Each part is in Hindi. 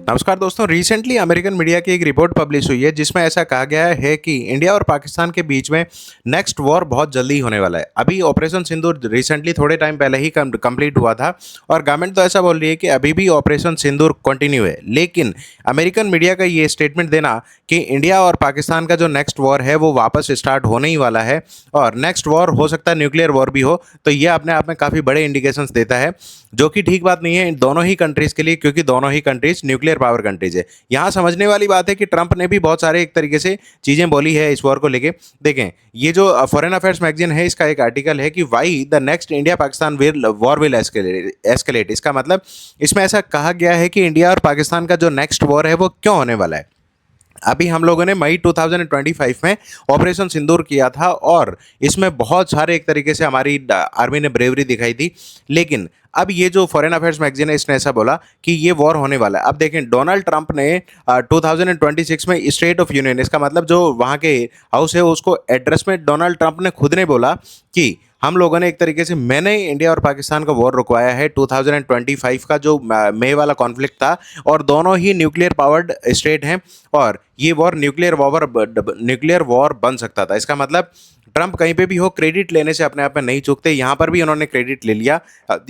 नमस्कार दोस्तों। रिसेंटली अमेरिकन मीडिया की एक रिपोर्ट पब्लिश हुई है जिसमें ऐसा कहा गया है कि इंडिया और पाकिस्तान के बीच में नेक्स्ट वॉर बहुत जल्दी होने वाला है। अभी ऑपरेशन सिंदूर रिसेंटली थोड़े टाइम पहले ही कंप्लीट हुआ था और गवर्नमेंट तो ऐसा बोल रही है कि अभी भी ऑपरेशन सिंदूर कंटिन्यू है। लेकिन अमेरिकन मीडिया का ये स्टेटमेंट देना कि इंडिया और पाकिस्तान का जो नेक्स्ट वॉर है वो वापस स्टार्ट होने ही वाला है और नेक्स्ट वॉर हो सकता है न्यूक्लियर वॉर भी हो, तो ये अपने आप में काफ़ी बड़े इंडिकेशंस देता है, जो कि ठीक बात नहीं है इन दोनों ही कंट्रीज़ के लिए, क्योंकि दोनों ही कंट्रीज़ न्यूक्लियर पावर कंट्रीज़ है। यहाँ समझने वाली बात है कि ट्रंप ने भी बहुत सारे एक तरीके से चीज़ें बोली है इस वॉर को लेके। देखें, ये जो फॉरेन अफेयर्स मैगजीन है, इसका एक आर्टिकल है कि why the next India Pakistan war will escalate. इसका मतलब इसमें ऐसा कहा गया है कि इंडिया और पाकिस्तान का जो नेक्स्ट वॉर है वो क्यों होने वाला है। अभी हम लोगों ने मई 2025 में ऑपरेशन सिंदूर किया था और इसमें बहुत सारे एक तरीके से हमारी आर्मी ने ब्रेवरी दिखाई थी। लेकिन अब ये जो फॉरेन अफेयर्स मैगजीन है, इसने ऐसा बोला कि ये वॉर होने वाला है। अब देखें, डोनाल्ड ट्रंप ने 2026 में स्टेट ऑफ यूनियन, इसका मतलब जो वहाँ के हाउस है उसको एड्रेस में डोनाल्ड ट्रंप ने खुद ने बोला कि हम लोगों ने एक तरीके से, मैंने इंडिया और पाकिस्तान का वॉर रुकवाया है 2025 का जो मई वाला कॉन्फ्लिक्ट था, और दोनों ही न्यूक्लियर पावर्ड स्टेट हैं और ये वॉर न्यूक्लियर वॉर बन सकता था। इसका मतलब ट्रंप कहीं पे भी हो, क्रेडिट लेने से अपने आप में नहीं चूकते। यहाँ पर भी उन्होंने क्रेडिट ले लिया,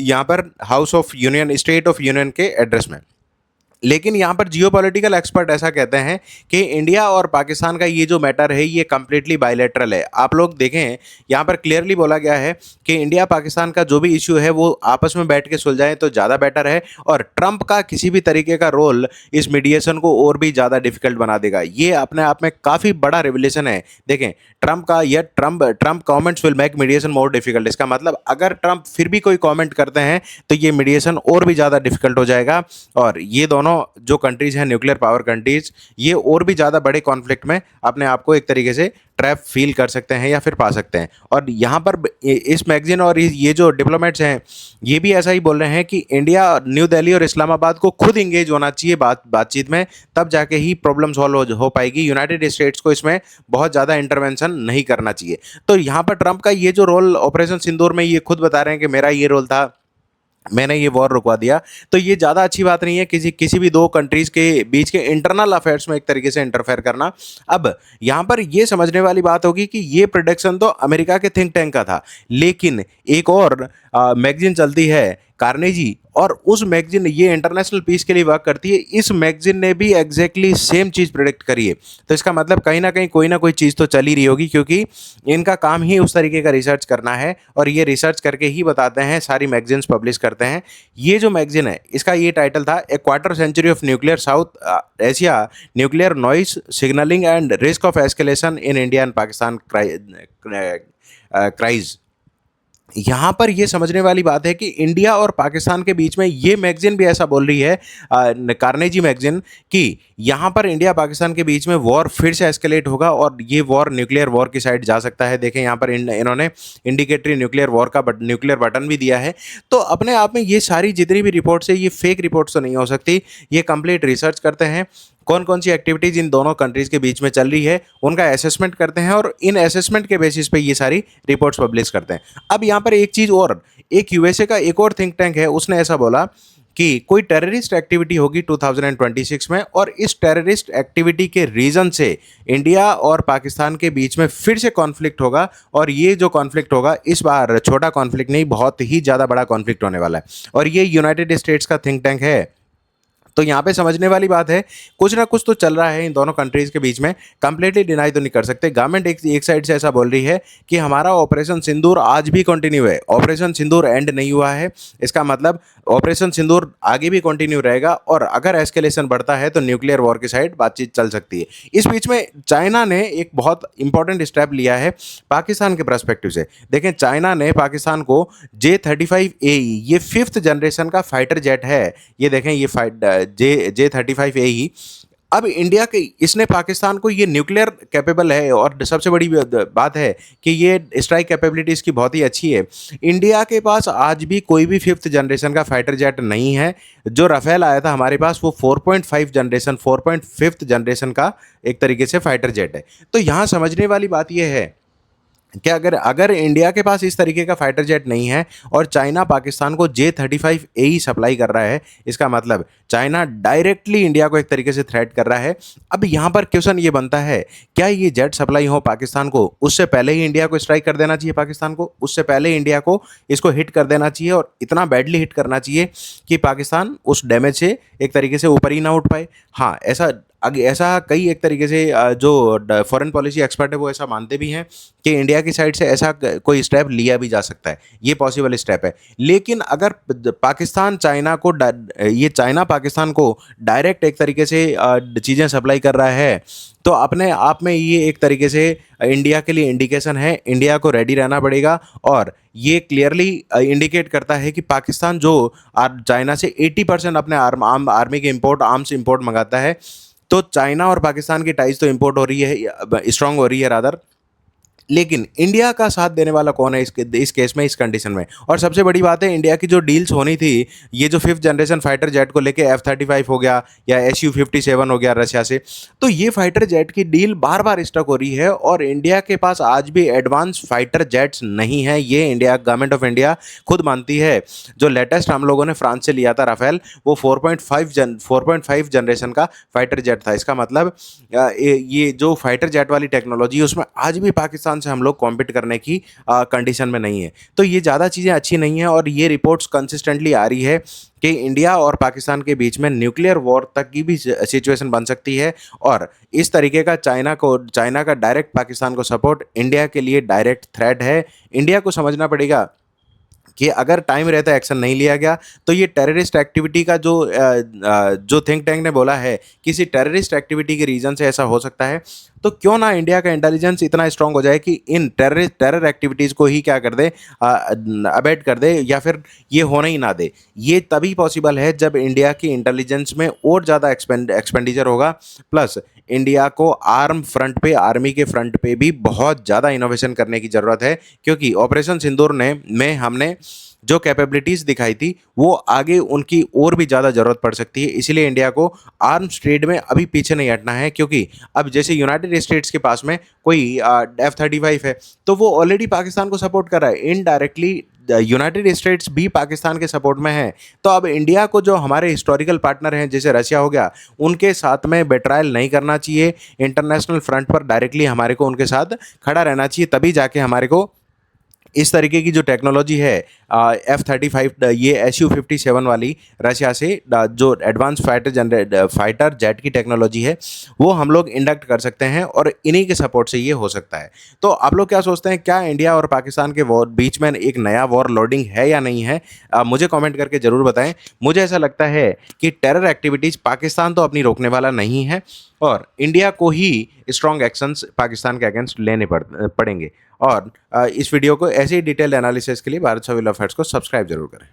यहाँ पर house of union, state of union के एड्रेस में। लेकिन यहाँ पर जियोपॉलिटिकल एक्सपर्ट ऐसा कहते हैं कि इंडिया और पाकिस्तान का ये जो मैटर है ये कम्प्लीटली बायलैटरल है। आप लोग देखें, यहाँ पर क्लियरली बोला गया है कि इंडिया पाकिस्तान का जो भी इश्यू है वो आपस में बैठ के सुलझाएं तो ज़्यादा बेटर है, और ट्रंप का किसी भी तरीके का रोल इस मीडिएशन को और भी ज़्यादा डिफिकल्ट बना देगा। ये अपने आप में काफ़ी बड़ा रिवलेशन है। देखें, Trump comments will make mediation more difficult. इसका मतलब अगर ट्रंप फिर भी कोई कमेंट करते हैं तो ये मीडिएशन और भी ज़्यादा डिफिकल्ट हो जाएगा, और ये दोनों जो कंट्रीज हैं न्यूक्लियर पावर कंट्रीज, ये और भी ज़्यादा बड़े कॉन्फ्लिक्ट में अपने आप को एक तरीके से ट्रैप फील कर सकते हैं या फिर पा सकते हैं। और यहाँ पर इस मैगजीन और ये जो डिप्लोमेट्स हैं ये भी ऐसा ही बोल रहे हैं कि इंडिया, न्यू दिल्ली और इस्लामाबाद को खुद इंगेज होना चाहिए बातचीत में, तब जाके ही प्रॉब्लम सॉल्व हो पाएगी। यूनाइटेड स्टेट्स को इसमें बहुत ज़्यादा इंटरवेंशन नहीं करना चाहिए। तो यहाँ पर ट्रंप का ये जो रोल ऑपरेशन सिंदूर में, ये खुद बता रहे हैं कि मेरा ये रोल था, मैंने ये वॉर रुकवा दिया। तो ये ज़्यादा अच्छी बात नहीं है किसी भी दो कंट्रीज़ के बीच के इंटरनल अफेयर्स में एक तरीके से इंटरफेयर करना। अब यहाँ पर ये समझने वाली बात होगी कि ये प्रोडिक्शन तो अमेरिका के थिंक टैंक का था, लेकिन एक और मैगजीन चलती है कार्नेजी, और उस मैगजीन, ये इंटरनेशनल पीस के लिए वर्क करती है, इस मैगजीन ने भी एग्जैक्टली सेम चीज़ प्रेडिक्ट करी है। तो इसका मतलब कहीं ना कहीं कोई ना कोई चीज़ तो चल ही रही होगी, क्योंकि इनका काम ही उस तरीके का रिसर्च करना है और ये रिसर्च करके ही बताते हैं, सारी मैगजीन्स पब्लिश करते हैं। ये जो मैगजीन है इसका ये टाइटल था, a quarter century of nuclear South Asia, nuclear noise signalling and risk of escalation in India and Pakistan crises. यहाँ पर ये समझने वाली बात है कि इंडिया और पाकिस्तान के बीच में, ये मैगजीन भी ऐसा बोल रही है, कार्नेजी मैगजीन, कि यहाँ पर इंडिया पाकिस्तान के बीच में वॉर फिर से एस्केलेट होगा और ये वॉर न्यूक्लियर वॉर की साइड जा सकता है। देखें, यहाँ पर इन्होंने इंडिकेटरी न्यूक्लियर वॉर का न्यूक्लियर बटन भी दिया है। तो अपने आप में ये सारी जितनी भी रिपोर्ट्स है, ये फेक रिपोर्ट्स तो नहीं हो सकती। ये कंप्लीट रिसर्च करते हैं, कौन कौन सी एक्टिविटीज़ इन दोनों कंट्रीज़ के बीच में चल रही है उनका असेसमेंट करते हैं, और इन असेसमेंट के बेसिस पे ये सारी रिपोर्ट्स पब्लिश करते हैं। अब यहाँ पर एक चीज़ और, एक यूएसए का एक और थिंक टैंक है, उसने ऐसा बोला कि कोई टेररिस्ट एक्टिविटी होगी 2026 में, और इस टेररिस्ट एक्टिविटी के रीज़न से इंडिया और पाकिस्तान के बीच में फिर से कॉन्फ्लिक्ट होगा, और ये जो कॉन्फ्लिक्ट होगा इस बार छोटा कॉन्फ्लिक्ट नहीं, बहुत ही ज़्यादा बड़ा कॉन्फ्लिक्ट होने वाला है, और ये यूनाइटेड स्टेट्स का थिंक टैंक है। तो यहाँ पे समझने वाली बात है, कुछ ना कुछ तो चल रहा है इन दोनों कंट्रीज़ के बीच में, कंप्लीटली डिनाई तो नहीं कर सकते। गवर्नमेंट एक साइड से ऐसा बोल रही है कि हमारा ऑपरेशन सिंदूर आज भी कंटिन्यू है, ऑपरेशन सिंदूर एंड नहीं हुआ है। इसका मतलब ऑपरेशन सिंदूर आगे भी कंटिन्यू रहेगा, और अगर एस्केलेशन बढ़ता है तो न्यूक्लियर वॉर की साइड बातचीत चल सकती है। इस बीच में चाइना ने एक बहुत इंपॉर्टेंट स्टेप लिया है पाकिस्तान के पर्सपेक्टिव से। देखें, चाइना ने पाकिस्तान को J-35AE, ये 5th जनरेशन का फाइटर जेट है, ये देखें, ये J-35AE। अब इंडिया के, इसने पाकिस्तान को, ये न्यूक्लियर कैपेबल है, और सबसे बड़ी बात है कि ये स्ट्राइक कैपेबिलिटी इसकी बहुत ही अच्छी है। इंडिया के पास आज भी कोई भी 5th जनरेशन का फाइटर जेट नहीं है। जो राफेल आया था हमारे पास वो 4.5th जनरेशन का एक तरीके से फाइटर जेट है। तो यहाँ समझने वाली बात यह है क्या अगर अगर इंडिया के पास इस तरीके का फाइटर जेट नहीं है और चाइना पाकिस्तान को J-35A ही सप्लाई कर रहा है, इसका मतलब चाइना डायरेक्टली इंडिया को एक तरीके से थ्रेट कर रहा है। अब यहाँ पर क्वेश्चन ये बनता है, क्या ये जेट सप्लाई हो पाकिस्तान को, उससे पहले ही इंडिया को स्ट्राइक कर देना चाहिए पाकिस्तान को, उससे पहले ही इंडिया को इसको हिट कर देना चाहिए और इतना बैडली हिट करना चाहिए कि पाकिस्तान उस डैमेज से एक तरीके से ऊपर ही ना उठ पाए। हाँ, ऐसा कई एक तरीके से जो फॉरेन पॉलिसी एक्सपर्ट है वो ऐसा मानते भी हैं कि इंडिया की साइड से ऐसा कोई स्टेप लिया भी जा सकता है, ये पॉसिबल स्टेप है। लेकिन अगर पाकिस्तान चाइना को ये चाइना पाकिस्तान को डायरेक्ट एक तरीके से चीज़ें सप्लाई कर रहा है, तो अपने आप में ये एक तरीके से इंडिया के लिए इंडिकेशन है, इंडिया को रेडी रहना पड़ेगा। और ये क्लियरली इंडिकेट करता है कि पाकिस्तान जो चाइना से 80% अपने आर्मी के आर्म्स इंपोर्ट मंगाता है, तो चाइना और पाकिस्तान की टाइज तो इंपोर्ट हो रही है, स्ट्रांग हो रही है रादर। लेकिन इंडिया का साथ देने वाला कौन है इस केस में, इस कंडीशन में? और सबसे बड़ी बात है, इंडिया की जो डील्स होनी थी, ये जो 5th जनरेशन फाइटर जेट को लेके F-35 हो गया या Su-57 हो गया रशिया से, तो ये फाइटर जेट की डील बार बार स्टक हो रही है और इंडिया के पास आज भी एडवांस फाइटर जेट्स नहीं है। ये इंडिया, गवर्नमेंट ऑफ इंडिया खुद मानती है। जो लेटेस्ट हम लोगों ने फ्रांस से लिया था राफेल, वो 4.5 जनरेशन का फाइटर जेट था। इसका मतलब ये जो फाइटर जेट वाली टेक्नोलॉजी है उसमें आज भी पाकिस्तान से हम लोग कॉम्पीट करने की कंडीशन में नहीं है। तो ये ज़्यादा चीज़ें अच्छी नहीं है और ये रिपोर्ट्स कंसिस्टेंटली आ रही है कि इंडिया और पाकिस्तान के बीच में न्यूक्लियर वॉर तक की भी सिचुएशन बन सकती है। और इस तरीके का चाइना का डायरेक्ट पाकिस्तान को सपोर्ट इंडिया के लिए डायरेक्ट थ्रेट है। इंडिया को समझना पड़ेगा कि अगर टाइम रहता एक्शन नहीं लिया गया तो ये टेररिस्ट एक्टिविटी का जो थिंक टैंक ने बोला है, किसी टेररिस्ट एक्टिविटी के रीजन से ऐसा हो सकता है, तो क्यों ना इंडिया का इंटेलिजेंस इतना स्ट्रांग हो जाए कि इन टेरर एक्टिविटीज़ को ही क्या कर दे, अबेट कर दे या फिर ये होने ही ना दे। ये तभी पॉसिबल है जब इंडिया की इंटेलिजेंस में और ज़्यादा एक्सपेंडिचर होगा, प्लस इंडिया को आर्मी के फ्रंट पे भी बहुत ज़्यादा इनोवेशन करने की ज़रूरत है। क्योंकि ऑपरेशन सिंदूर में हमने जो कैपेबिलिटीज़ दिखाई थी वो आगे उनकी और भी ज़्यादा ज़रूरत पड़ सकती है। इसीलिए इंडिया को आर्म्स ट्रेड में अभी पीछे नहीं हटना है। क्योंकि अब जैसे यूनाइटेड स्टेट्स के पास में कोई F-35 है, तो वो ऑलरेडी पाकिस्तान को सपोर्ट कर रहा है इनडायरेक्टली। यूनाइटेड स्टेट्स भी पाकिस्तान के सपोर्ट में है। तो अब इंडिया को जो हमारे हिस्टोरिकल पार्टनर हैं जैसे रशिया हो गया, उनके साथ में बेट्रायल नहीं करना चाहिए। इंटरनेशनल फ्रंट पर डायरेक्टली हमारे को उनके साथ खड़ा रहना चाहिए, तभी जाके हमारे को इस तरीके की जो टेक्नोलॉजी है F-35, ये Su-57 वाली रशिया से जो एडवांस फाइटर जेट की टेक्नोलॉजी है, वो हम लोग इंडक्ट कर सकते हैं और इन्हीं के सपोर्ट से ये हो सकता है। तो आप लोग क्या सोचते हैं, क्या इंडिया और पाकिस्तान के बीच में एक नया वॉर लोडिंग है या नहीं है? मुझे कमेंट करके ज़रूर बताएं। मुझे ऐसा लगता है कि टेरर एक्टिविटीज़ पाकिस्तान तो अपनी रोकने वाला नहीं है और इंडिया को ही स्ट्रॉन्ग एक्शंस पाकिस्तान के अगेंस्ट लेने पड़ेंगे। और इस वीडियो को ऐसे ही डिटेल एनालिसिस के लिए भारत सर्विल अफेयर्स को सब्सक्राइब जरूर करें।